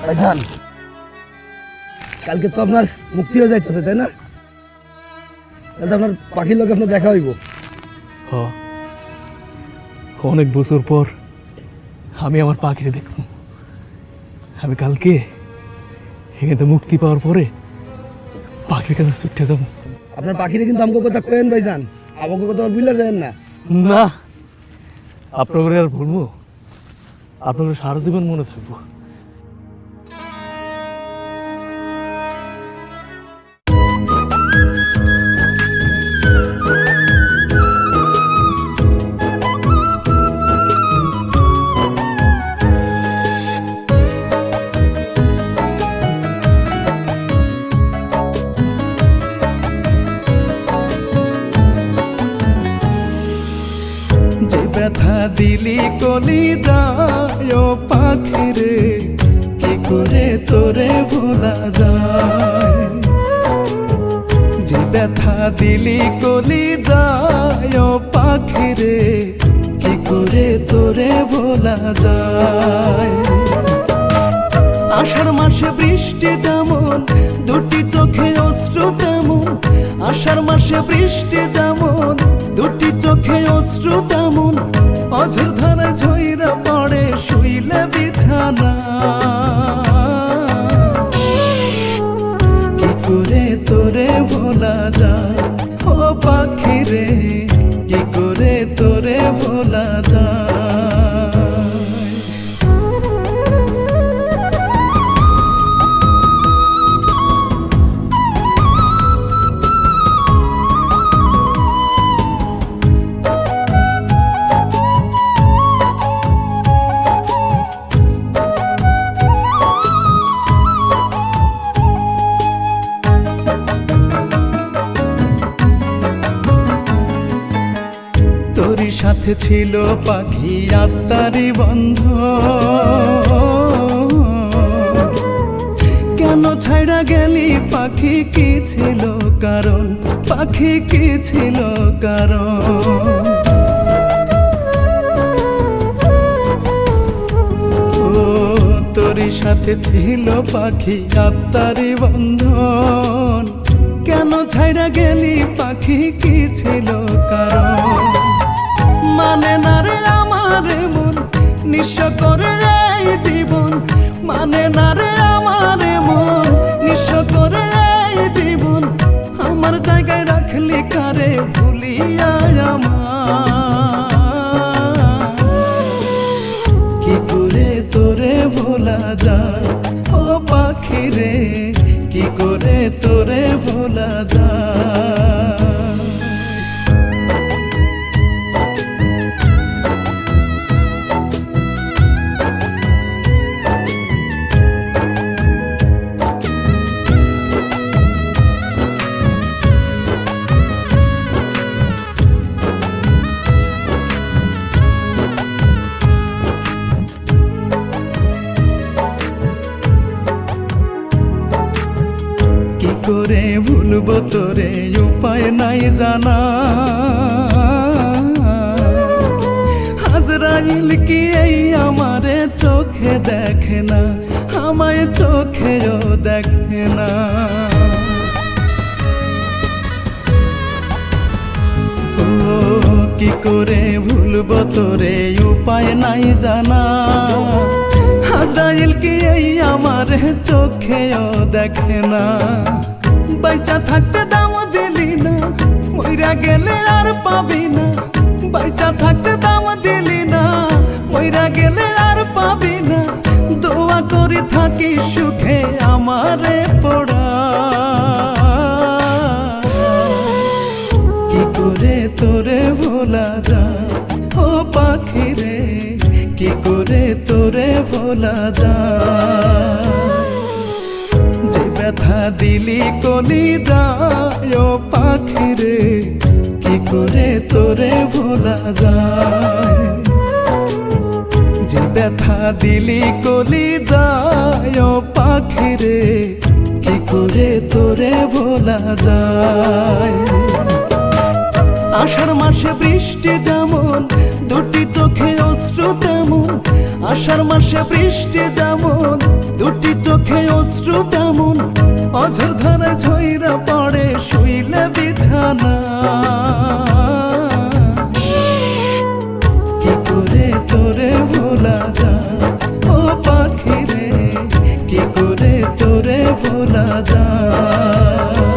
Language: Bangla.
ভাইজান কালকে তো আপনার মুক্তি হয়ে যাইতেছে তাই না? তাহলে তো আপনার পাখির লোক আপনার দেখা হইব। অনেক বছর পর আমি আমার পাখিরে দেখব। আমি কালকে এখানে মুক্তি পাওয়ার পরে পাখির কাছে ছুটে যাব। আপনার পাখিরে কিন্তু আমাকে কথা কয়েন ভাইজান, আমাকে কথা বুঝলে যায় না। না আপনার আর ভুলবো? আপনার সারা জীবন মনে থাকবো। ব্যথা দিলি কলি যায় পাখিরে, কি করে তোরে ভোলা যায়। যে ব্যথা দিলি কলি যায় পাখিরে, কি করে তোরে ভোলা যায়। আষাঢ় মাসে বৃষ্টি যেমন দুটি চোখে অশ্রু তেমন, আষাঢ় মাসে বৃষ্টি যেমন দুটি চোখে অশ্রু তেমন, অঝোর ধারে ঝইরা পড়ে শুইলে বিছানা। কি করে তোরে ভোলা যায় ও পাখিরে, কি করে তোরে ভোলা যায়। তোরই সাথে ছিল পাখি আত্মারি বন্ধ, কেন ছাইড়া গেলি পাখি কি ছিল কারণ, পাখি কি ছিল কারণ। ও তোরই সাথে ছিল পাখি আত্মারি বন্ধন, কেন ছাইড়া গেলি পাখি কি ছিল কারণ। মানে না রে আমার মন নিঃস্ব করে এই জীবন, মানে না রে আমার মন নিঃস্ব করে এই জীবন। আমার জায়গায় রাখলি কারে ভুলিয়া আমার, কি করে তোরে ভোলা যায় ও পাখিরে, কি করে তোরে ভোলা যায়। কি করে ভুলবো তোরে উপায় নাই জানা। আজরাইল কি এই আমারে চোখে দেখে না, আমায় চোখেও দেখে না। ও কি করে ভুলবো তোরে উপায় নাই জানা। আজরাইল কি এই আমারে চোখেও দেখে না। বাইচা থাকতে দাম দিলি না, মইরা গেলে আর পাবি না। বাইচা থাকতে দাম দিলি না, মইরা গেলে আর পাবি না। দোয়া করি থাকি সুখে আমারে পড়া। কি করে তোরে ভোলা যায় ও পাখিরে, কি করে তোরে ভোলা যায়। যে ব্যথা দিলি কলি যায় পাখিরে, কি করে তোরে ভোলা যায়। যে ব্যথা দিলি কলি যায় পাখিরে, কি করে তোরে ভোলা যায়। আষাঢ় মাসে বৃষ্টি যেমন দুটি চোখে অশ্রু তেমন, আষাঢ় মাসে বৃষ্টি যেমন দুটি চোখে অশ্রু তেমন অঝর ধারা ঝইরা পড়ে শুইলে বিছানা। কি করে তোরে ভোলা যায় ও পাখি রে, কি করে তোরে ভোলা যায়।